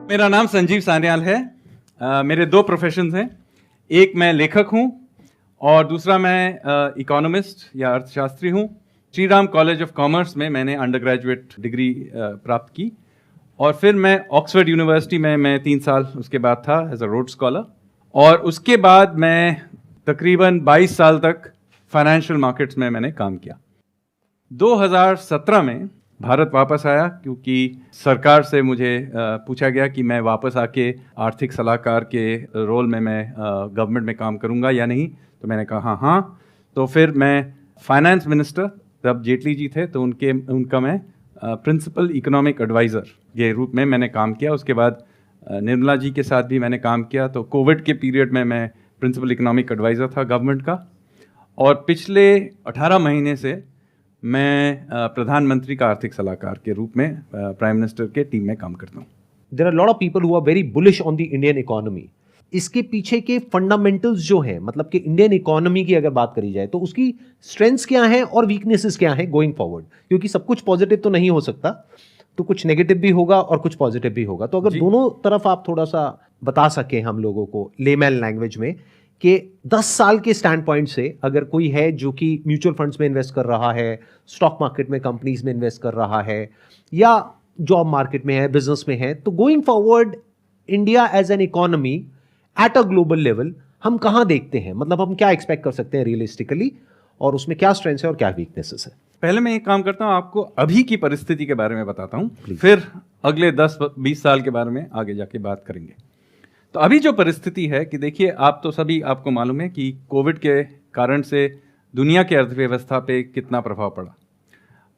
मेरा नाम संजीव सान्याल है। मेरे दो प्रोफेशंस हैं। एक मैं लेखक हूं और दूसरा मैं इकोनॉमिस्ट या अर्थशास्त्री हूं। Shri Ram college of commerce में मैंने अंडर ग्रेजुएट डिग्री प्राप्त की और फिर मैं ऑक्सफोर्ड यूनिवर्सिटी में मैं 3 साल उसके बाद था एज अ रोड स्कॉलर, और उसके बाद मैं तकरीबन 22 साल तक फाइनेंशियल मार्केट्स में मैंने काम किया। 2017 में भारत वापस आया क्योंकि सरकार से मुझे पूछा गया कि मैं वापस आके आर्थिक सलाहकार के रोल में मैं गवर्नमेंट में काम करूंगा या नहीं। तो मैंने कहा हाँ। तो फिर मैं फाइनेंस मिनिस्टर, तब जेटली जी थे, तो उनका मैं प्रिंसिपल इकोनॉमिक एडवाइज़र के रूप में मैंने काम किया। उसके बाद निर्मला जी के साथ भी मैंने काम किया। तो कोविड के पीरियड में मैं प्रिंसिपल इकोनॉमिक एडवाइज़र था गवर्नमेंट का, और पिछले 18 महीने से मैं प्रधानमंत्री का आर्थिक सलाहकार के रूप में प्राइम मिनिस्टर के टीम में काम करता हूँ। There are lot of people who are very bullish on the Indian economy. इसके पीछे के फंडामेंटल्स जो हैं, मतलब कि इंडियन इकोनॉमी की अगर बात करी जाए तो उसकी स्ट्रेंथ्स क्या हैं और वीकनेसेस क्या हैं गोइंग फॉरवर्ड, क्योंकि सब कुछ पॉजिटिव तो नहीं हो सकता, तो कुछ नेगेटिव भी होगा और कुछ पॉजिटिव भी होगा। तो अगर दोनों तरफ आप थोड़ा सा बता सकें हम लोगों को लेमैन लैंग्वेज में कि 10 साल के स्टैंड पॉइंट से अगर कोई है जो कि म्यूचुअल फंड्स में इन्वेस्ट कर रहा है, स्टॉक मार्केट में कंपनीज में इन्वेस्ट कर रहा है, या जॉब मार्केट में है, बिजनेस में है, तो going forward India as an economy at a global level हम कहाँ देखते हैं? मतलब हम क्या एक्सपेक्ट कर सकते हैं रियलिस्टिकली, और उसमें क्या स्ट्रेंथ्स है और क्या वीकनेसेस है? पहले मैं एक काम करता हूँ, आपको अभी की परिस्थिति के बारे में बताता हूँ, फिर अगले 10-20 साल के बारे में आगे जाके बात करेंगे। तो अभी जो परिस्थिति है कि देखिए, आपको मालूम है कि कोविड के कारण से दुनिया के अर्थव्यवस्था पे कितना प्रभाव पड़ा,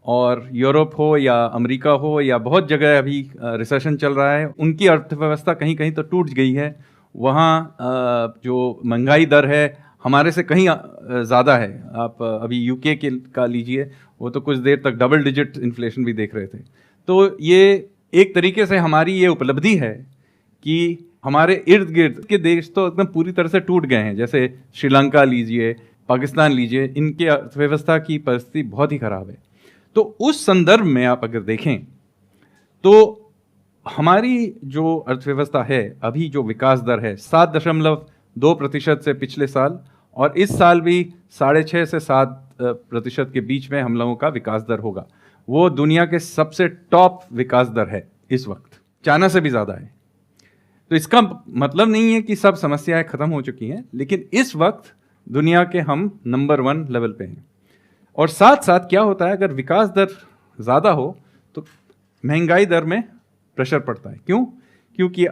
और यूरोप हो या अमेरिका हो या बहुत जगह अभी रिसेशन चल रहा है, उनकी अर्थव्यवस्था कहीं कहीं तो टूट गई है। वहाँ जो महंगाई दर है हमारे से कहीं ज़्यादा है। आप अभी यूके का लीजिए, वो तो कुछ देर तक डबल डिजिट इन्फ्लेशन भी देख रहे थे। तो ये एक तरीके से हमारी ये उपलब्धि है कि हमारे इर्द गिर्द के देश तो एकदम पूरी तरह से टूट गए हैं। जैसे श्रीलंका लीजिए, पाकिस्तान लीजिए, इनके अर्थव्यवस्था की परिस्थिति बहुत ही खराब है। तो उस संदर्भ में आप अगर देखें तो हमारी जो अर्थव्यवस्था है, अभी जो विकास दर है 7.2% से पिछले साल, और इस साल भी 6.5 से 7% के बीच में हम लोगों का विकास दर होगा। वो दुनिया के सबसे टॉप विकास दर है इस वक्त, चाइना से भी ज़्यादा है। तो इसका मतलब नहीं है कि सब समस्याएं खत्म हो चुकी हैं, लेकिन इस वक्त दुनिया के हम नंबर 1 लेवल पे हैं। और साथ साथ क्या होता है, अगर विकास दर ज़्यादा हो तो महंगाई दर में प्रेशर पड़ता है। क्यों? क्योंकि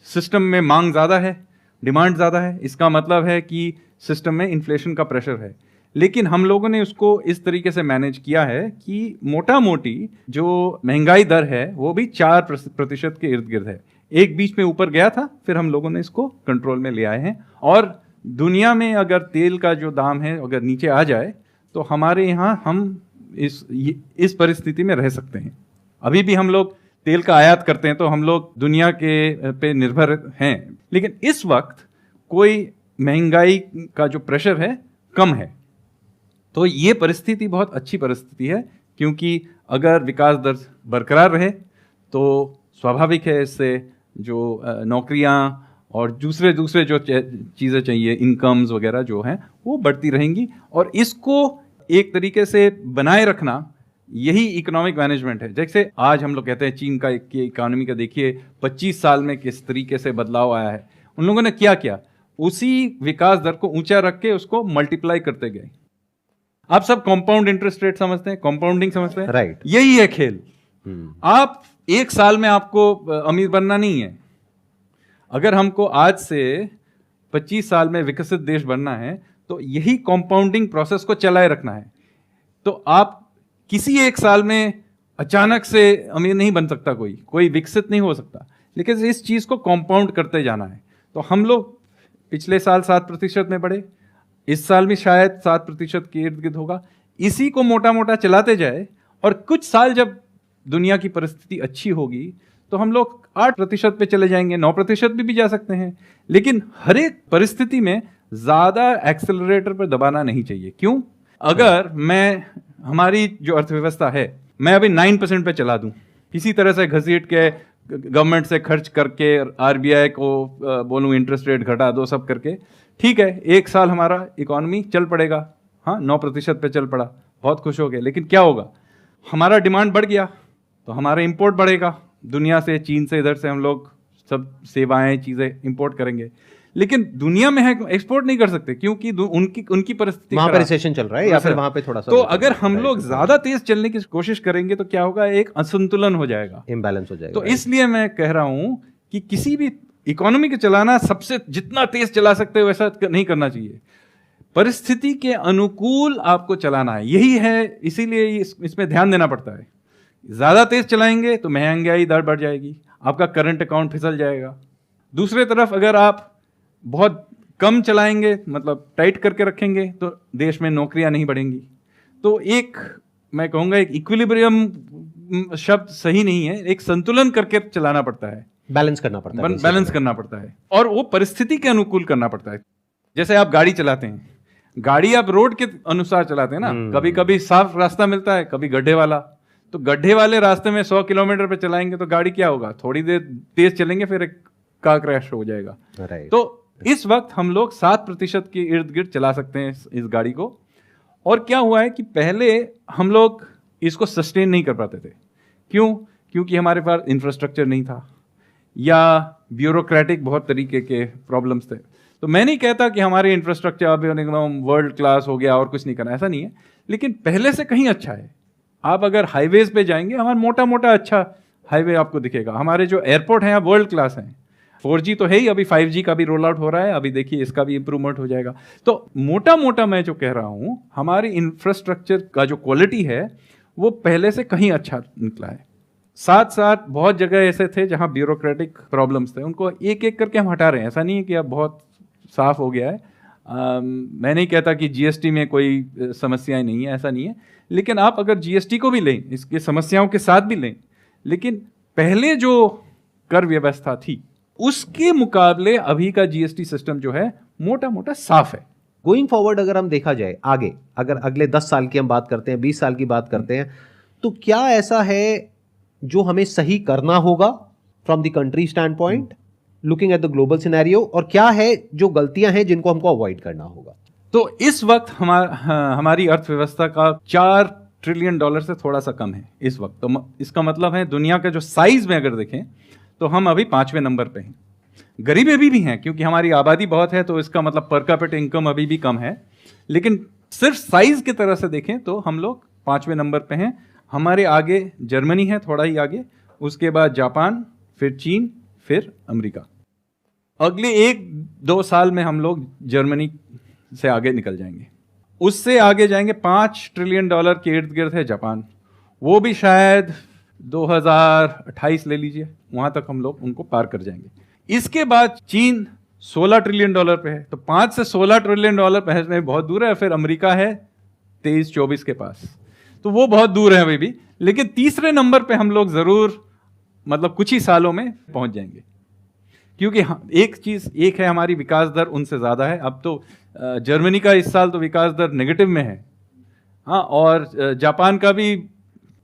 सिस्टम में मांग ज़्यादा है, डिमांड ज़्यादा है। इसका मतलब है कि सिस्टम में इन्फ्लेशन का प्रेशर है। लेकिन हम लोगों ने उसको इस तरीके से मैनेज किया है कि मोटा मोटी जो महंगाई दर है वो भी 4% के इर्द गिर्द है। एक बीच में ऊपर गया था, फिर हम लोगों ने इसको कंट्रोल में ले आए हैं। और दुनिया में अगर तेल का जो दाम है अगर नीचे आ जाए तो हमारे यहाँ हम इस परिस्थिति में रह सकते हैं। अभी भी हम लोग तेल का आयात करते हैं, तो हम लोग दुनिया के पे निर्भर हैं। लेकिन इस वक्त कोई महंगाई का जो प्रेशर है कम है। तो ये परिस्थिति बहुत अच्छी परिस्थिति है, क्योंकि अगर विकास दर बरकरार रहे तो स्वाभाविक है इससे जो नौकरियां और दूसरे जो चीज़ें चाहिए, इनकम्स वगैरह जो हैं, वो बढ़ती रहेंगी। और इसको एक तरीके से बनाए रखना, यही इकोनॉमिक मैनेजमेंट है। जैसे आज हम लोग कहते हैं चीन का इकोनॉमी का देखिए 25 साल में किस तरीके से बदलाव आया है। उन लोगों ने क्या किया, उसी विकास दर को ऊंचा रख के उसको मल्टीप्लाई करते गए। आप सब कंपाउंड इंटरेस्ट रेट समझते हैं, कंपाउंडिंग समझते हैं, राइट? यही है खेल। आप एक साल में आपको अमीर बनना नहीं है। अगर हमको आज से 25 साल में विकसित देश बनना है तो यही कंपाउंडिंग प्रोसेस को चलाए रखना है। तो आप किसी एक साल में अचानक से अमीर नहीं बन सकता, कोई विकसित नहीं हो सकता, लेकिन इस चीज़ को कंपाउंड करते जाना है। तो हम लोग पिछले साल 7% में बढ़े, इस साल भी शायद 7% के इर्द गिर्द होगा। इसी को मोटा मोटा चलाते जाए, और कुछ साल जब दुनिया की परिस्थिति अच्छी होगी तो हम लोग 8% पे चले जाएंगे, 9% भी जा सकते हैं। लेकिन हर एक परिस्थिति में ज़्यादा एक्सेलरेटर पर दबाना नहीं चाहिए। क्यों? अगर हमारी जो अर्थव्यवस्था है, मैं अभी 9% पे चला दूं, किसी तरह से घसीट के गवर्नमेंट से खर्च करके आरबीआई को बोलूँ इंटरेस्ट रेट घटा दो, सब करके ठीक है, 1 साल हमारा इकोनॉमी चल पड़ेगा, हाँ 9% पे चल पड़ा, बहुत खुश हो गए। लेकिन क्या होगा, हमारा डिमांड बढ़ गया तो हमारा इंपोर्ट बढ़ेगा, दुनिया से, चीन से, इधर से हम लोग सब सेवाएं चीज़ें इंपोर्ट करेंगे। लेकिन दुनिया में है एक्सपोर्ट नहीं कर सकते क्योंकि उनकी परिस्थिति वहां पर रिसेशन चल रहा है या फिर वहां पे थोड़ा सा, तो अगर हम लोग ज्यादा तेज चलने की कोशिश करेंगे तो क्या होगा, एक असंतुलन हो जाएगा, इम्बैलेंस हो जाएगा। तो इसलिए मैं कह रहा हूं कि किसी भी इकोनॉमी को चलाना सबसे जितना तेज चला सकते हो वैसा नहीं करना चाहिए, परिस्थिति के अनुकूल आपको चलाना है, यही है। इसीलिए इसमें ध्यान देना पड़ता है। ज्यादा तेज चलाएंगे तो महंगाई दर बढ़ जाएगी, आपका करंट अकाउंट फिसल जाएगा। दूसरे तरफ अगर आप बहुत कम चलाएंगे, मतलब टाइट करके रखेंगे, तो देश में नौकरियां नहीं बढ़ेंगी। तो एक मैं कहूँगा एक इक्विलिब्रियम शब्द सही नहीं है, एक संतुलन करके चलाना पड़ता है, बैलेंस करना पड़ता है, बैलेंस करना पड़ता है, और वो परिस्थिति के अनुकूल करना पड़ता है। जैसे आप गाड़ी चलाते हैं, गाड़ी आप रोड के अनुसार चलाते हैं ना, कभी कभी साफ रास्ता मिलता है, कभी गड्ढे वाला, तो गड्ढे वाले रास्ते में 100 किलोमीटर पे चलाएंगे तो गाड़ी क्या होगा, थोड़ी देर तेज चलेंगे फिर एक कार क्रैश हो जाएगा। तो इस वक्त हम लोग 7% के इर्द गिर्द चला सकते हैं इस गाड़ी को। और क्या हुआ है कि पहले हम लोग इसको सस्टेन नहीं कर पाते थे। क्यों? क्योंकि हमारे पास इंफ्रास्ट्रक्चर नहीं था या ब्यूरोक्रेटिक बहुत तरीके के प्रॉब्लम्स थे। तो मैं नहीं कहता कि हमारे इंफ्रास्ट्रक्चर अब एकदम वर्ल्ड क्लास हो गया और कुछ नहीं करना, ऐसा नहीं है, लेकिन पहले से कहीं अच्छा है। आप अगर हाईवेज पे जाएंगे, हमारा मोटा मोटा अच्छा हाईवे आपको दिखेगा। हमारे जो एयरपोर्ट हैं वर्ल्ड क्लास हैं। 4G तो है ही, अभी 5G का भी रोल आउट हो रहा है, अभी देखिए इसका भी इंप्रूवमेंट हो जाएगा। तो मोटा मोटा मैं जो कह रहा हूं, हमारी इंफ्रास्ट्रक्चर का जो क्वालिटी है वो पहले से कहीं अच्छा निकला है। साथ साथ बहुत जगह ऐसे थे जहां ब्यूरोक्रेटिक प्रॉब्लम्स थे, उनको एक एक करके हम हटा रहे हैं। ऐसा नहीं है कि अब बहुत साफ हो गया है। मैं नहीं कहता कि जीएसटी में कोई समस्याएं नहीं है, ऐसा नहीं है, लेकिन आप अगर जीएसटी को भी लें, इसके समस्याओं के साथ भी लें, लेकिन पहले जो कर व्यवस्था थी उसके मुकाबले अभी का जीएसटी सिस्टम जो है मोटा मोटा साफ है। गोइंग फॉरवर्ड अगर हम देखा जाए आगे, अगर अगले 10 साल की हम बात करते हैं, 20 साल की बात करते हैं, तो क्या ऐसा है जो हमें सही करना होगा from the country stand point, looking at the global scenario, और क्या है जो गलतियां हैं जिनको हमको अवॉइड करना होगा? तो इस वक्त हमारी अर्थव्यवस्था का $4 ट्रिलियन से थोड़ा सा कम है इस वक्त। तो इसका मतलब है दुनिया का जो साइज में अगर देखें तो हम अभी 5वें नंबर पे हैं। गरीब अभी भी हैं क्योंकि हमारी आबादी बहुत है, तो इसका मतलब पर कैपिटा इनकम अभी भी कम है, लेकिन सिर्फ साइज की तरह से देखें तो हम लोग 5वें नंबर पे हैं। हमारे आगे जर्मनी है, थोड़ा ही आगे, उसके बाद जापान, फिर चीन, फिर अमेरिका। अगले 1-2 साल में हम लोग जर्मनी से आगे निकल जाएंगे, उससे आगे जाएंगे। $5 ट्रिलियन के इर्द गिर्द है जापान, वो भी शायद 2028 ले लीजिए, वहां तक हम लोग उनको पार कर जाएंगे। इसके बाद चीन $16 ट्रिलियन पे है, तो 5 से $16 ट्रिलियन पहुंचने बहुत दूर है। फिर अमेरिका है 23-24 के पास, तो वो बहुत दूर है अभी भी, लेकिन तीसरे नंबर पे हम लोग जरूर, मतलब कुछ ही सालों में पहुंच जाएंगे। क्योंकि एक है हमारी विकास दर उनसे ज्यादा है। अब तो जर्मनी का इस साल तो विकास दर नेगेटिव में है, हाँ, और जापान का भी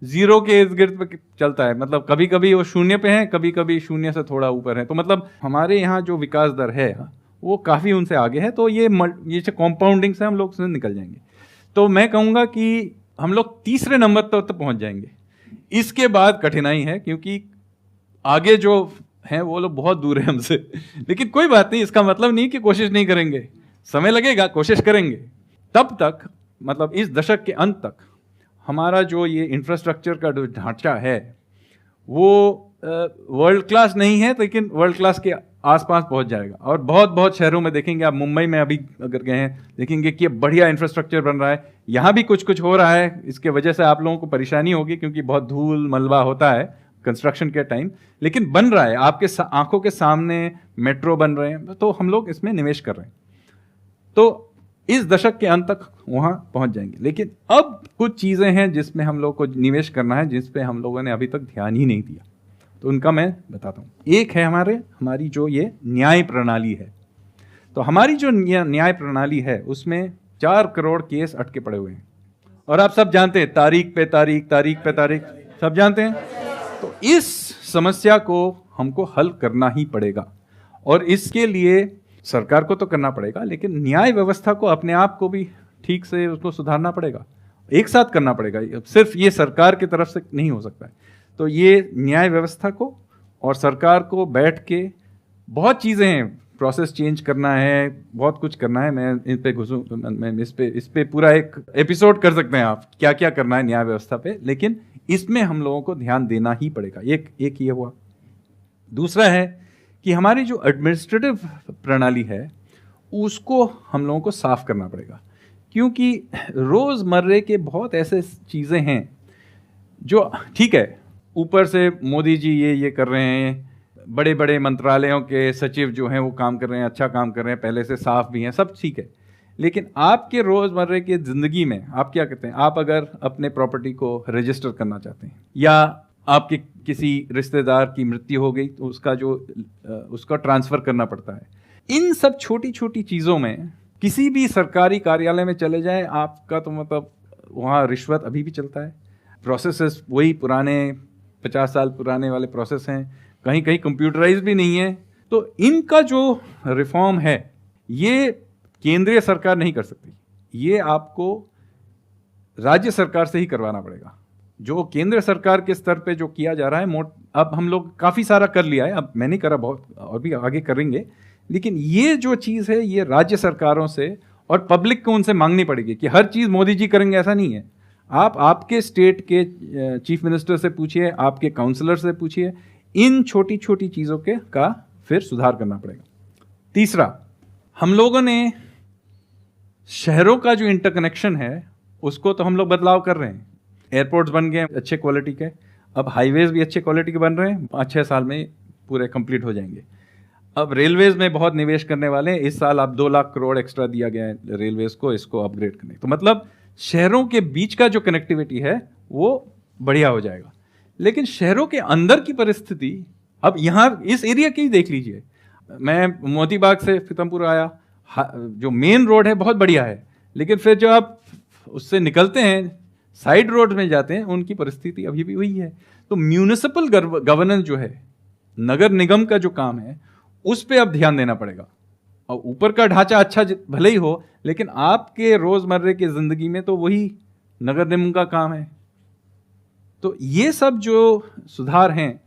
0 के इर्द गिर्द पे चलता है, मतलब कभी कभी वो 0 पे है, कभी कभी 0 से थोड़ा ऊपर है। तो मतलब हमारे यहाँ जो विकास दर है वो काफ़ी उनसे आगे है। तो ये कॉम्पाउंडिंग से हम लोग उससे निकल जाएंगे। तो मैं कहूँगा कि हम लोग तीसरे नंबर तक पहुँच जाएंगे। इसके बाद कठिनाई है क्योंकि आगे जो हैं वो लोग बहुत दूर है हमसे, लेकिन कोई बात नहीं, इसका मतलब नहीं कि कोशिश नहीं करेंगे, समय लगेगा, कोशिश करेंगे। तब तक, मतलब इस दशक के अंत तक, हमारा जो ये इंफ्रास्ट्रक्चर का जो ढांचा है वो वर्ल्ड क्लास नहीं है, लेकिन वर्ल्ड क्लास के आसपास पहुंच जाएगा। और बहुत बहुत शहरों में देखेंगे आप, मुंबई में अभी अगर गए हैं देखेंगे कि बढ़िया इंफ्रास्ट्रक्चर बन रहा है। यहाँ भी कुछ कुछ हो रहा है, इसके वजह से आप लोगों को परेशानी होगी क्योंकि बहुत धूल मलबा होता है कंस्ट्रक्शन के टाइम, लेकिन बन रहा है, आपके आंखों के सामने मेट्रो बन रहे हैं, तो हम लोग इसमें निवेश कर रहे हैं। तो इस दशक के अंत तक वहां पहुंच जाएंगे। लेकिन अब कुछ चीजें हैं जिसमें हम लोग को निवेश करना है, जिस पे हम लोगों ने अभी तक ध्यान ही नहीं दिया, तो उनका मैं बताता हूं। एक है हमारी जो ये न्याय प्रणाली है। तो हमारी जो न्याय प्रणाली है उसमें 4 करोड़ केस अटके पड़े हुए हैं, और आप सब जानते हैं, तारीख पे तारीख सब जानते हैं। तो इस समस्या को हमको हल करना ही पड़ेगा। और इसके लिए सरकार को तो करना पड़ेगा, लेकिन न्याय व्यवस्था को अपने आप को भी ठीक से उसको सुधारना पड़ेगा, एक साथ करना पड़ेगा। सिर्फ ये सरकार की तरफ से नहीं हो सकता है। तो ये न्याय व्यवस्था को और सरकार को बैठ के बहुत चीज़ें हैं, प्रोसेस चेंज करना है, बहुत कुछ करना है। मैं इन पे घुसूं, मैं इस पे पूरा एक एपिसोड कर सकते हैं आप, क्या क्या करना है न्याय व्यवस्था पे, लेकिन इसमें हम लोगों को ध्यान देना ही पड़ेगा। एक ये हुआ। दूसरा है कि हमारी जो एडमिनिस्ट्रेटिव प्रणाली है उसको हम लोगों को साफ करना पड़ेगा, क्योंकि रोज़मर्रे के बहुत ऐसे चीज़ें हैं जो ठीक है, ऊपर से मोदी जी ये कर रहे हैं, बड़े बड़े मंत्रालयों के सचिव जो हैं वो काम कर रहे हैं, अच्छा काम कर रहे हैं, पहले से साफ भी हैं, सब ठीक है। लेकिन आपके रोज़मर्रे की ज़िंदगी में आप क्या करते हैं? आप अगर अपने प्रॉपर्टी को रजिस्टर करना चाहते हैं, या आपके किसी रिश्तेदार की मृत्यु हो गई तो उसका ट्रांसफ़र करना पड़ता है। इन सब छोटी छोटी चीज़ों में किसी भी सरकारी कार्यालय में चले जाएं, आपका तो मतलब वहाँ रिश्वत अभी भी चलता है, प्रोसेसेस वही पुराने 50 साल पुराने वाले प्रोसेस हैं, कहीं कहीं कंप्यूटराइज भी नहीं है। तो इनका जो रिफॉर्म है ये केंद्रीय सरकार नहीं कर सकती, ये आपको राज्य सरकार से ही करवाना पड़ेगा। जो केंद्र सरकार के स्तर पे जो किया जा रहा है, अब हम लोग काफ़ी सारा कर लिया है, अब मैं नहीं करा, बहुत और भी आगे करेंगे, लेकिन ये जो चीज़ है ये राज्य सरकारों से और पब्लिक को उनसे मांगनी पड़ेगी कि हर चीज़ मोदी जी करेंगे, ऐसा नहीं है। आप आपके स्टेट के चीफ मिनिस्टर से पूछिए, आपके काउंसलर से पूछिए, इन छोटी छोटी चीज़ों का फिर सुधार करना पड़ेगा। तीसरा, हम लोगों ने शहरों का जो इंटरकनेक्शन है उसको तो हम लोग बदलाव कर रहे हैं। एयरपोर्ट्स बन गए अच्छे क्वालिटी के, अब हाईवेज भी अच्छे क्वालिटी के बन रहे हैं, 5-6 साल में पूरे कंप्लीट हो जाएंगे। अब रेलवेज में बहुत निवेश करने वाले हैं, इस साल अब 2 लाख करोड़ एक्स्ट्रा दिया गया है रेलवेज को, इसको अपग्रेड करने। तो मतलब शहरों के बीच का जो कनेक्टिविटी है वो बढ़िया हो जाएगा। लेकिन शहरों के अंदर की परिस्थिति, अब यहाँ इस एरिया की देख लीजिए, मैं मोती बाग से फितमपुर आया, जो मेन रोड है बहुत बढ़िया है, लेकिन फिर जो आप उससे निकलते हैं साइड रोड में जाते हैं, उनकी परिस्थिति अभी भी वही है। तो म्यूनिसिपल गवर्नेंस जो है, नगर निगम का जो काम है, उस पर अब ध्यान देना पड़ेगा। और ऊपर का ढांचा अच्छा भले ही हो, लेकिन आपके रोजमर्रे की जिंदगी में तो वही नगर निगम का काम है। तो ये सब जो सुधार हैं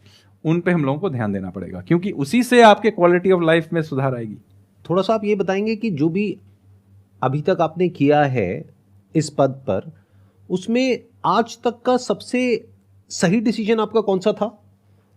उन पे हम लोगों को ध्यान देना पड़ेगा, क्योंकि उसी से आपके क्वालिटी ऑफ लाइफ में सुधार आएगी। थोड़ा सा आप ये बताएंगे कि जो भी अभी तक आपने किया है इस पद पर, उसमें आज तक का सबसे सही डिसीजन आपका कौन सा था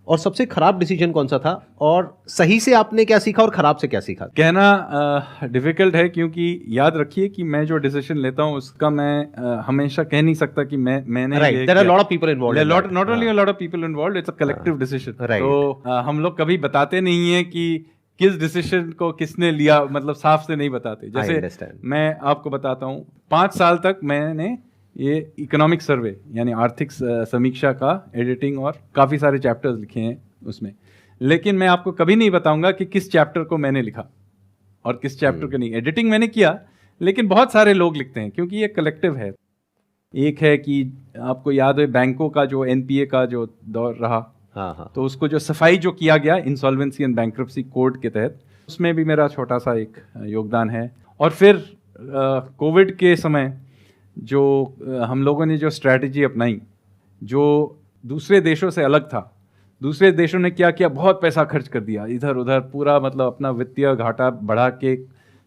और सबसे खराब डिसीजन कौन सा था, और सही से आपने क्या सीखा और खराब से क्या सीखा? कहना डिफिकल्ट है, क्योंकि याद रखिए कि मैं जो डिसीजन लेता हूँ उसका मैं हमेशा कह नहीं सकता कि मैंने right. There are a lot of people involved. Not only a lot of people involved, it's a collective decision. Right. तो हम लोग कभी बताते नहीं है कि किस डिसीजन को किसने लिया, मतलब साफ से नहीं बताते। जैसे मैं आपको बताता हूँ, 5 साल तक मैंने ये इकोनॉमिक सर्वे यानी आर्थिक समीक्षा का एडिटिंग और काफ़ी सारे चैप्टर्स लिखे हैं उसमें, लेकिन मैं आपको कभी नहीं बताऊंगा कि किस चैप्टर को मैंने लिखा और किस चैप्टर को नहीं। एडिटिंग मैंने किया, लेकिन बहुत सारे लोग लिखते हैं, क्योंकि ये कलेक्टिव है। एक है कि आपको याद है बैंकों का जो एनपीए का जो दौर रहा, तो उसको जो सफाई जो किया गया इंसॉल्वेंसी एंड बैंक्रप्सी कोड के तहत, उसमें भी मेरा छोटा सा एक योगदान है। और फिर कोविड के समय जो हम लोगों ने जो स्ट्रैटेजी अपनाई, जो दूसरे देशों से अलग था, दूसरे देशों ने क्या किया, बहुत पैसा खर्च कर दिया इधर उधर, पूरा मतलब अपना वित्तीय घाटा बढ़ा के।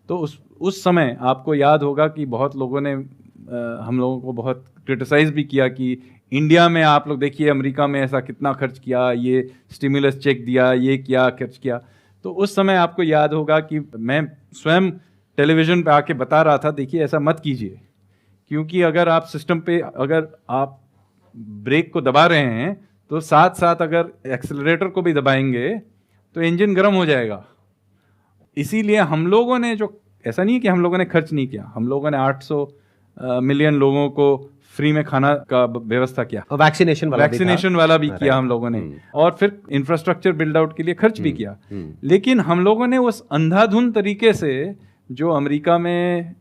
तो उस समय आपको याद होगा कि बहुत लोगों ने हम लोगों को बहुत क्रिटिसाइज भी किया कि इंडिया में आप लोग देखिए, अमेरिका में ऐसा कितना खर्च किया, ये स्टिमुलस चेक दिया, ये क्या खर्च किया। तो उस समय आपको याद होगा कि मैं स्वयं टेलीविज़न पे आके बता रहा था, देखिए ऐसा मत कीजिए, क्योंकि अगर आप सिस्टम पे अगर आप ब्रेक को दबा रहे हैं तो साथ साथ अगर एक्सेलरेटर को भी दबाएंगे तो इंजन गर्म हो जाएगा। इसीलिए हम लोगों ने जो, ऐसा नहीं है कि हम लोगों ने खर्च नहीं किया, हम लोगों ने 800 मिलियन लोगों को फ्री में खाना का व्यवस्था किया, वैक्सीनेशन वाला भी किया हम लोगों ने, और फिर इंफ्रास्ट्रक्चर बिल्ड आउट के लिए खर्च भी किया। लेकिन हम लोगों ने उस अंधाधुंध तरीके से जो अमेरिका में,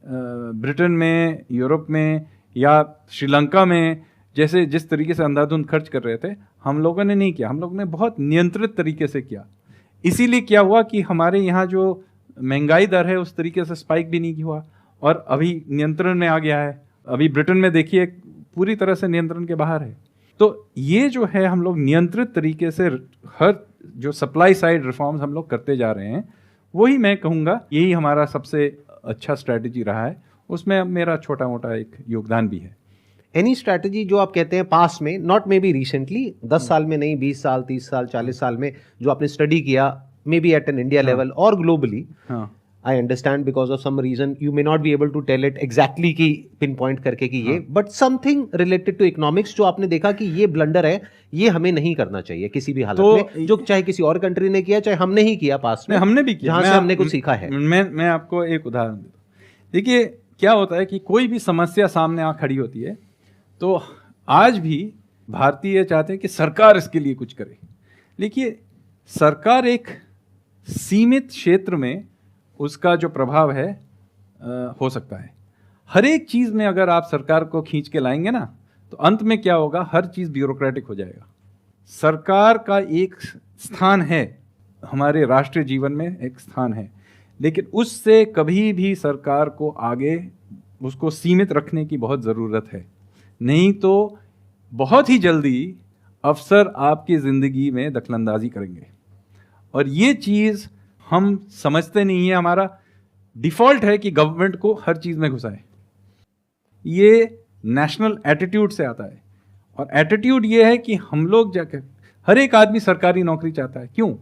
ब्रिटेन में, यूरोप में या श्रीलंका में जैसे जिस तरीके से अंधाधुंध खर्च कर रहे थे, हम लोगों ने नहीं किया, हम लोगों ने बहुत नियंत्रित तरीके से किया। इसीलिए क्या हुआ कि हमारे यहाँ जो महंगाई दर है उस तरीके से स्पाइक भी नहीं हुआ और अभी नियंत्रण में आ गया है। अभी ब्रिटेन में देखिए पूरी तरह से नियंत्रण के बाहर है। तो ये जो है हम लोग नियंत्रित तरीके से हर जो सप्लाई साइड रिफॉर्म्स हम लोग करते जा रहे हैं, वही मैं कहूँगा यही हमारा सबसे अच्छा स्ट्रैटेजी रहा है। उसमें अब मेरा छोटा मोटा एक योगदान भी है। एनी स्ट्रैटेजी जो आप कहते हैं पास्ट में, नॉट मे बी रिसेंटली, 10 साल में नहीं, 20 साल, 30 साल, 40 साल में जो आपने स्टडी किया, may be at an India level और globally, I understand because of some reason you may not be able to tell it exactly कि पिन पॉइंट करके कि ये, but something related to economics जो आपने देखा कि ये ब्लंडर है, ये हमें नहीं करना चाहिए किसी भी हालत में, जो चाहे किसी और कंट्री ने किया चाहे हमने ही किया पास्ट में, हमने भी किया, जहां से हमने कुछ सीखा है। मैं आपको एक उदाहरण देता हूं। देखिए क्या होता है कि कोई भी समस्या सामने आ खड़ी होती है तो आज भी भारतीय चाहते हैं कि सरकार इसके लिए कुछ करे। देखिए सरकार एक सीमित क्षेत्र में उसका जो प्रभाव है हो सकता है। हर एक चीज़ में अगर आप सरकार को खींच के लाएंगे ना तो अंत में क्या होगा, हर चीज़ ब्यूरोक्रेटिक हो जाएगा। सरकार का एक स्थान है, हमारे राष्ट्रीय जीवन में एक स्थान है, लेकिन उससे कभी भी सरकार को आगे उसको सीमित रखने की बहुत ज़रूरत है। नहीं तो बहुत ही जल्दी अफसर आपकी ज़िंदगी में दखलंदाजी करेंगे और ये चीज़ हम समझते नहीं है। हमारा डिफ़ॉल्ट है कि गवर्नमेंट को हर चीज़ में घुसाए। ये नेशनल एटीट्यूड से आता है और एटीट्यूड ये है कि हम लोग जाके, हर एक आदमी सरकारी नौकरी चाहता है। क्यों?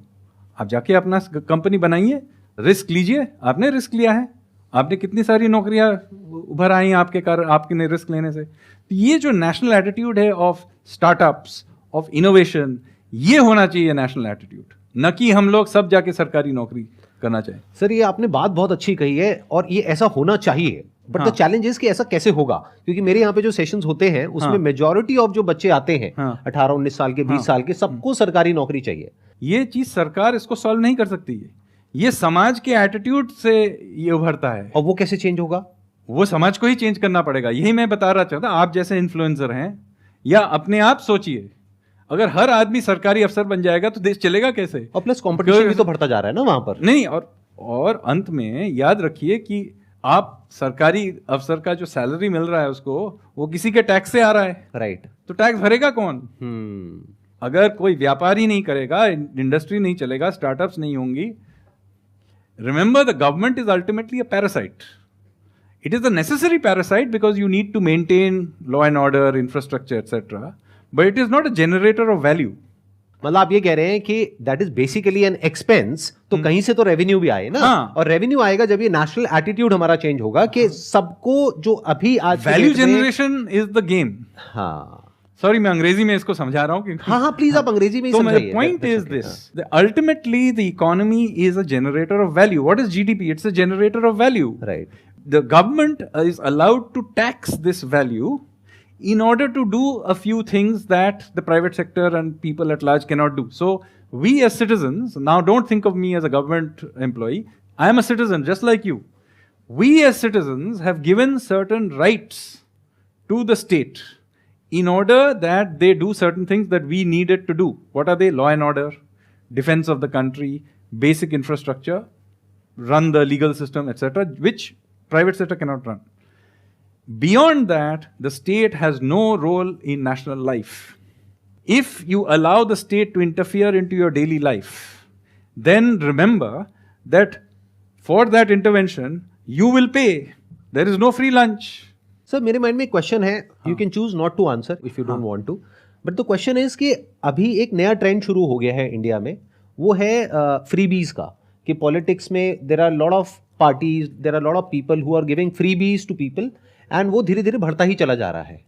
आप जाके अपना कंपनी बनाइए, रिस्क लीजिए। आपने रिस्क लिया है, आपने कितनी सारी नौकरियां उभर आई आपके कारण, आपके रिस्क लेने से। तो ये जो नेशनल एटीट्यूड है ऑफ स्टार्टअप्स, ऑफ इनोवेशन, ये होना चाहिए नेशनल एटीट्यूड, न कि हम लोग सब जाके सरकारी नौकरी करना चाहिए। सर ये आपने बात बहुत अच्छी कही है और ये ऐसा होना चाहिए, बट द चैलेंज इज कि ऐसा कैसे होगा, क्योंकि मेरे यहाँ पे जो सेशंस होते हैं उसमें मेजॉरिटी ऑफ जो बच्चे आते हैं 18-19 साल के, 20 साल के, सबको सरकारी नौकरी चाहिए। ये चीज सरकार इसको सॉल्व नहीं कर सकती है, ये समाज के एटीट्यूड से ये उभरता है। और वो कैसे चेंज होगा? वो समाज को ही चेंज करना पड़ेगा। यही मैं बता रहा चाहता। आप जैसे इन्फ्लुएंसर हैं, या अपने आप सोचिए, अगर हर आदमी सरकारी अफसर बन जाएगा तो देश चलेगा कैसे? और प्लस कंपटीशन भी तो बढ़ता जा रहा है ना वहां पर। नहीं, और अंत में याद रखिए कि आप सरकारी अफसर का जो सैलरी मिल रहा है उसको, वो किसी के टैक्स से आ रहा है, राइट? तो टैक्स भरेगा कौन? अगर कोई व्यापार ही नहीं करेगा, इंडस्ट्री नहीं चलेगा, स्टार्टअप्स नहीं होंगी। Remember, the government is ultimately a parasite. It is a necessary parasite because you need to maintain law and order, infrastructure, etc. But it is not a generator of value. मतलब आप ये कह रहे हैं कि that is basically an expense, तो कहीं से तो रेवेन्यू भी आए ना। और रेवेन्यू आएगा जब ये नेशनल एटीट्यूड हमारा चेंज होगा कि सबको जो अभी आज value generation is the game. हाँ, सॉरी मैं अंग्रेजी में इसको समझा रहा हूँ। हाँ प्लीज आप अंग्रेजी में ही समझाइए। Point is this, ultimately the economy is a generator of value. What is GDP? It's a generator of value, right? The government is allowed to tax this value in order to do a few things that the private sector and people at large cannot do. So we as citizens, now don't think of me as a government employee, I am a citizen just like you. We as citizens have given certain rights to the state in order that they do certain things that we needed to do. What are they? Law and order, defense of the country, basic infrastructure, run the legal system, etc., which private sector cannot run. Beyond that, the state has no role in national life. If you allow the state to interfere into your daily life, then remember that for that intervention, you will pay. There is no free lunch. Sir, मेरे mind में एक question है, you can choose not to answer if you don't want to, but the question is कि अभी एक नया trend शुरू हो गया है इंडिया में, वो है freebies का, कि पॉलिटिक्स में there are lot of parties, there are lot of people who are giving freebies to people, and वो धीरे धीरे बढ़ता ही चला जा रहा है।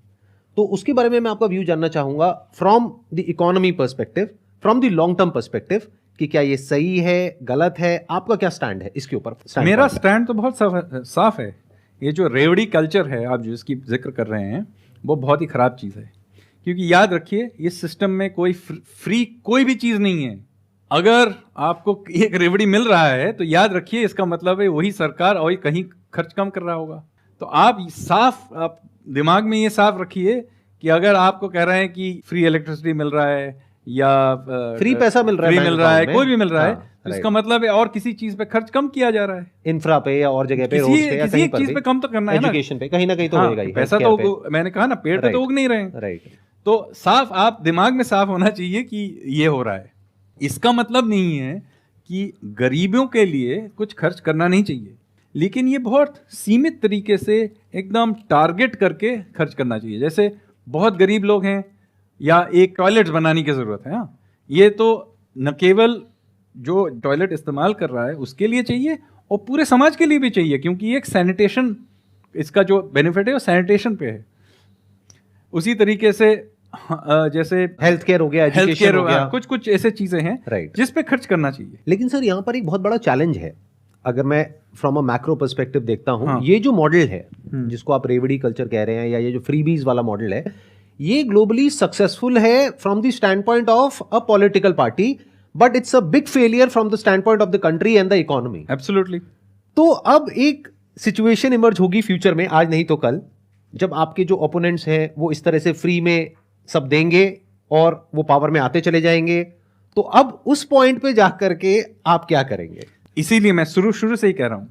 तो उसके बारे में मैं आपका व्यू जानना चाहूंगा from the economy perspective, from the long term perspective, कि क्या ये सही है, गलत है, आपका क्या स्टैंड है इसके ऊपर? मेरा स्टैंड तो बहुत साफ है। ये जो रेवड़ी कल्चर है आप जिसकी जिक्र कर रहे हैं, वो बहुत ही खराब चीज़ है, क्योंकि याद रखिए इस सिस्टम में कोई फ्री कोई भी चीज़ नहीं है। अगर आपको एक रेवड़ी मिल रहा है तो याद रखिए इसका मतलब है वही सरकार और कहीं खर्च कम कर रहा होगा। तो आप दिमाग में ये साफ रखिए कि अगर आपको कह रहे हैं कि फ्री इलेक्ट्रिसिटी मिल रहा है या फ्री पैसा मिल रहा है, फ्री मिल रहा है, कोई भी मिल रहा है, हाँ, तो इसका मतलब है और किसी चीज पे खर्च कम किया जा रहा है, इंफ्रा पे या और जगह पे, रोड पे या किसी कहीं एक पर चीज भी, पे कम तो करना है ना, एजुकेशन पे कहीं ना कहीं तो हाँ, होएगा ही, पैसा healthcare तो पे। मैंने कहा ना, पेड़ पे तो उग नहीं रहे हैं। राइट। तो साफ आप दिमाग में साफ होना चाहिए कि ये हो रहा है। इसका मतलब नहीं है कि गरीबों के लिए कुछ खर्च करना नहीं चाहिए, लेकिन ये बहुत सीमित तरीके से एकदम टारगेट करके खर्च करना चाहिए। जैसे बहुत गरीब लोग हैं या एक टॉयलेट बनाने की ज़रूरत है, हाँ, ये तो न केवल जो टॉयलेट इस्तेमाल कर रहा है उसके लिए चाहिए और पूरे समाज के लिए भी चाहिए, क्योंकि ये एक सैनिटेशन, इसका जो बेनिफिट है वो सैनिटेशन पे है। उसी तरीके से जैसे हेल्थ केयर हो गया, एजुकेशन हो गया, कुछ कुछ ऐसे चीजें हैं राइट, जिस पे खर्च करना चाहिए। लेकिन सर यहाँ पर एक बहुत बड़ा चैलेंज है, अगर मैं फ्रॉम अ मैक्रो पर्सपेक्टिव देखता हूँ, हाँ। ये जो मॉडल है जिसको आप रेवड़ी कल्चर कह रहे हैं या ये जो फ्रीबीज वाला मॉडल है, ये ग्लोबली सक्सेसफुल है from the stand point of a political party, but it's a big failure from the stand point of the country and the economy. Absolutely. तो अब एक सिचुएशन इमर्ज होगी फ्यूचर में, आज नहीं तो कल, जब आपके जो ओपोनेंट्स हैं वो इस तरह से फ्री में सब देंगे और वो पावर में आते चले जाएंगे, तो अब उस पॉइंट पे जाकर के आप क्या करेंगे? इसीलिए मैं शुरू से ही कह रहा हूं,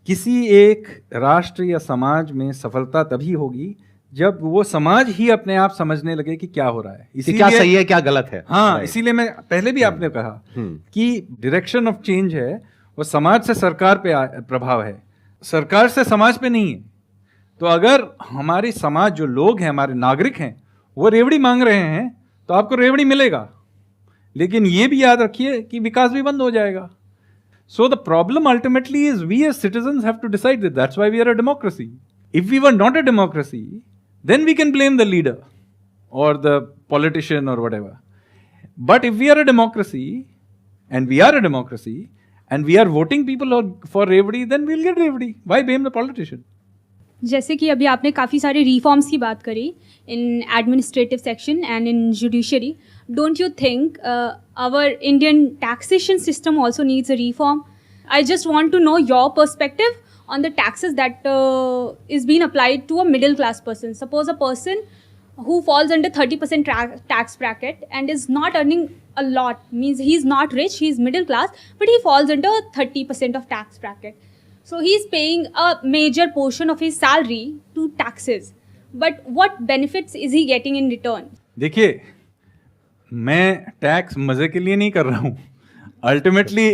किसी एक राष्ट्र या समाज में सफलता तभी होगी जब वो समाज ही अपने आप समझने लगे कि क्या हो रहा है, कि क्या सही है क्या गलत है। हाँ, इसीलिए मैं पहले भी आपने कहा कि डायरेक्शन ऑफ चेंज है वो समाज से सरकार पे प्रभाव है, सरकार से समाज पे नहीं है। तो अगर हमारी समाज, जो लोग हैं, हमारे नागरिक हैं, वो रेवड़ी मांग रहे हैं तो आपको रेवड़ी मिलेगा, लेकिन ये भी याद रखिए कि विकास भी बंद हो जाएगा। So the problem ultimately is we as citizens have to decide that. That's why we are a democracy. If we were not a democracy, then we can blame the leader or the politician or whatever. But if we are a democracy, and we are a democracy, and we are voting people for रेवड़ी, then we'll get रेवड़ी. Why blame the politician? जैसे कि अभी आपने काफ़ी सारे reforms की बात करी in administrative section and in judiciary, don't you think our Indian taxation system also needs a reform? I just want to know your perspective on the taxes that is being applied to a middle class person. Suppose a person who falls under 30% tax bracket and is not earning a lot, means he's not rich, he's middle class, but he falls under 30% of tax bracket. So he's paying a major portion of his salary to taxes. But what benefits is he getting in return? देखिए, मैं tax मजे के लिए नहीं कर रहा हूँ, ultimately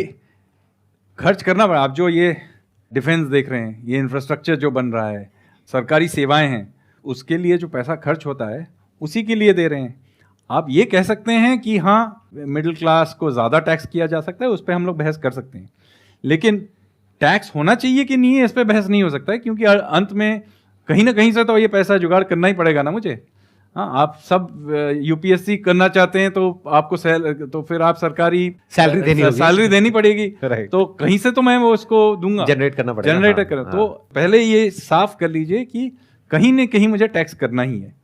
खर्च करना पड़ा। आप जो ये डिफेंस देख रहे हैं, ये इंफ्रास्ट्रक्चर जो बन रहा है, सरकारी सेवाएं हैं, उसके लिए जो पैसा खर्च होता है उसी के लिए दे रहे हैं। आप ये कह सकते हैं कि हाँ, मिडिल क्लास को ज़्यादा टैक्स किया जा सकता है, उस पर हम लोग बहस कर सकते हैं, लेकिन टैक्स होना चाहिए कि नहीं है इस पर बहस नहीं हो सकता है, क्योंकि अंत में कहीं ना कहीं से तो ये पैसा जुगाड़ करना ही पड़ेगा ना मुझे। हाँ, आप सब यूपीएससी करना चाहते हैं तो आपको तो फिर आप सरकारी सैलरी देनी पड़ेगी, तो कहीं से तो मैं वो उसको दूंगा, जनरेट करना पड़ेगा, जनरेट कर। तो पहले ये साफ कर लीजिए कि कहीं न कहीं मुझे टैक्स करना ही है।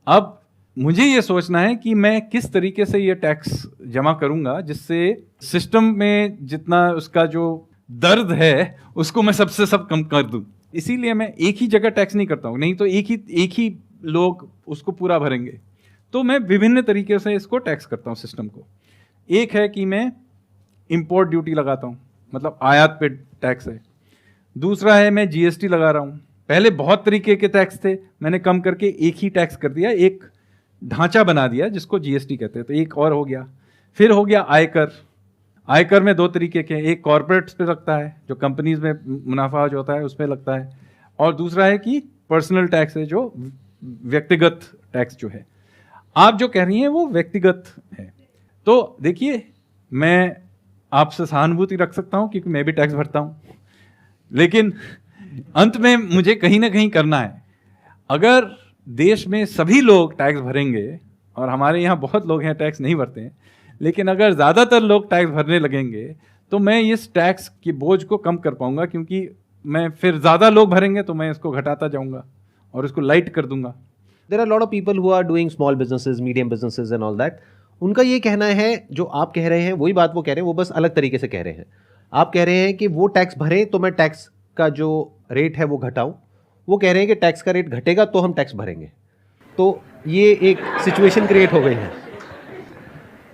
अब मुझे ये सोचना है कि मैं किस तरीके से ये टैक्स जमा करूंगा जिससे सिस्टम में जितना उसका जो दर्द है उसको मैं सबसे सब कम कर दूं। इसीलिए मैं एक ही जगह टैक्स नहीं करता हूं, नहीं तो एक ही लोग उसको पूरा भरेंगे। तो मैं विभिन्न तरीके से इसको टैक्स करता हूँ सिस्टम को। एक है कि मैं इंपोर्ट ड्यूटी लगाता हूँ, मतलब आयात पे टैक्स है। दूसरा है मैं जीएसटी लगा रहा हूँ। पहले बहुत तरीके के टैक्स थे, मैंने कम करके एक ही टैक्स कर दिया, एक ढांचा बना दिया जिसको जीएसटी कहते हैं, तो एक और हो गया। फिर हो गया आयकर। आयकर में दो तरीके के, एक कॉर्पोरेट्स पे लगता है जो कंपनीज में मुनाफा जो होता है उस पर लगता है, और दूसरा है कि पर्सनल टैक्स है जो व्यक्तिगत टैक्स जो है। आप जो कह रही हैं वो व्यक्तिगत है। तो देखिए, मैं आपसे सहानुभूति रख सकता हूं क्योंकि मैं भी टैक्स भरता हूं, लेकिन अंत में मुझे कहीं ना कहीं करना है। अगर देश में सभी लोग टैक्स भरेंगे, और हमारे यहाँ बहुत लोग हैं टैक्स नहीं भरते हैं, लेकिन अगर ज़्यादातर लोग टैक्स भरने लगेंगे तो मैं इस टैक्स के बोझ को कम कर पाऊंगा, क्योंकि मैं फिर ज़्यादा लोग भरेंगे तो मैं इसको घटाता जाऊंगा और उसको लाइट कर दूंगा। There are a lot of people who are doing small businesses, medium businesses and all that. उनका ये कहना है, जो आप कह रहे हैं वही बात वो कह रहे हैं, वो बस अलग तरीके से कह रहे हैं। आप कह रहे हैं कि वो टैक्स भरें तो मैं टैक्स का जो रेट है वो घटाऊं, वो कह रहे हैं कि टैक्स का रेट घटेगा तो हम टैक्स भरेंगे। तो ये एक सिचुएशन क्रिएट हो गई है।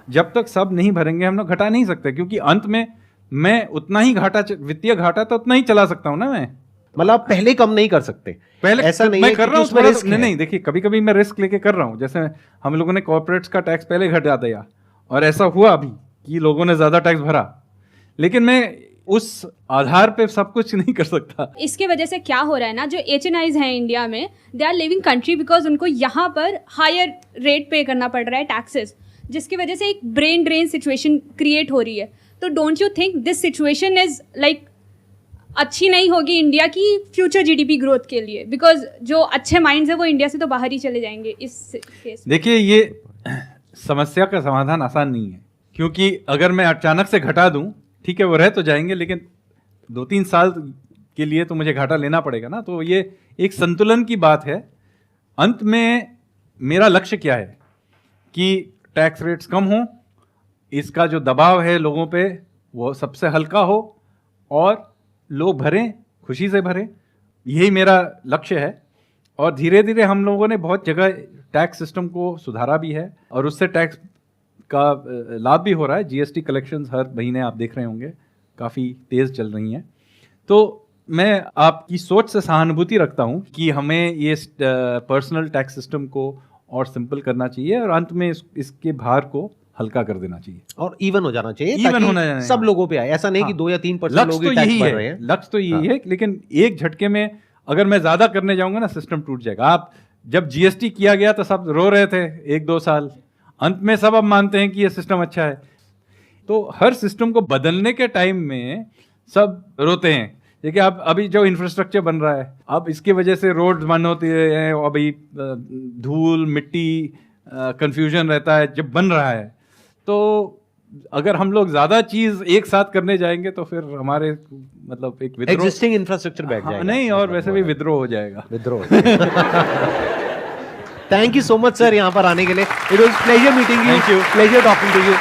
जब तक सब नहीं भरेंगे हम लोग घटा नहीं सकते, क्योंकि अंत में मैं उतना ही घाटा, वित्तीय घाटा तो उतना ही चला सकता हूं ना मैं। मतलब आप पहले कम नहीं कर सकते, पहले ऐसा नहीं मैं है कर रहा हूँ उसमें थोड़ा, रिस्क है। नहीं देखिए कभी कभी मैं रिस्क लेके कर रहा हूँ। जैसे हम लोगों ने कॉर्पोरेट्स का टैक्स पहले घटा दिया और ऐसा हुआ अभी कि लोगों ने ज्यादा टैक्स भरा, लेकिन मैं उस आधार पे सब कुछ नहीं कर सकता। इसके वजह से क्या हो रहा है ना, जो HNIs हैं इंडिया में, they are living country because उनको यहाँ पर हायर रेट पे करना पड़ रहा है टैक्सेस, जिसकी वजह से एक ब्रेन ड्रेन सिचुएशन क्रिएट हो रही है। तो don't you think this situation is like अच्छी नहीं होगी इंडिया की फ्यूचर GDP ग्रोथ के लिए, बिकॉज जो अच्छे माइंड्स है वो इंडिया से तो बाहर ही चले जाएंगे इस केस में। देखिए ये समस्या का समाधान आसान नहीं है, क्योंकि अगर मैं अचानक से घटा दूं, ठीक है वो रह तो जाएंगे, लेकिन 2-3 साल के लिए तो मुझे घाटा लेना पड़ेगा ना। तो ये एक संतुलन की बात है। अंत में मेरा लक्ष्य क्या है कि टैक्स रेट्स कम हो, इसका जो दबाव है लोगों पे वो सबसे हल्का हो और लोग भरें, खुशी से भरें, यही मेरा लक्ष्य है। और धीरे धीरे हम लोगों ने बहुत जगह टैक्स सिस्टम को सुधारा भी है और उससे टैक्स का लाभ भी हो रहा है। GST कलेक्शंस हर महीने आप देख रहे होंगे काफ़ी तेज़ चल रही हैं। तो मैं आपकी सोच से सहानुभूति रखता हूं कि हमें ये पर्सनल टैक्स सिस्टम को और सिंपल करना चाहिए और अंत में इसके भार को हल्का कर देना चाहिए और इवन हो जाना चाहिए, इवन ताकि होना चाहिए। सब लोगों पे आए। ऐसा नहीं कि 2 या 3% लोग ही टैक्स भर रहे हैं। लक्ष्य तो यही है, लेकिन एक झटके में अगर मैं ज्यादा करने जाऊंगा ना सिस्टम टूट जाएगा। आप जब GST किया गया तो सब रो रहे थे 1-2 साल, अंत में सब अब मानते हैं कि ये सिस्टम अच्छा है। तो हर सिस्टम को बदलने के टाइम में सब रोते हैं। देखिए आप अभी जो इंफ्रास्ट्रक्चर बन रहा है, अब इसकी वजह से रोड्स बंद होती है, अभी धूल मिट्टी कंफ्यूजन रहता है जब बन रहा है। तो अगर हम लोग ज्यादा चीज एक साथ करने जाएंगे तो फिर हमारे मतलब एक विद्रोह, एग्जिस्टिंग इंफ्रास्ट्रक्चर बैठ जाएगा। नहीं, और वैसे भी विद्रोह हो जाएगा। विद्रोह। Thank you so much sir यहाँ पर आने के लिए। It was pleasure meeting you, Thank you. Pleasure talking to you.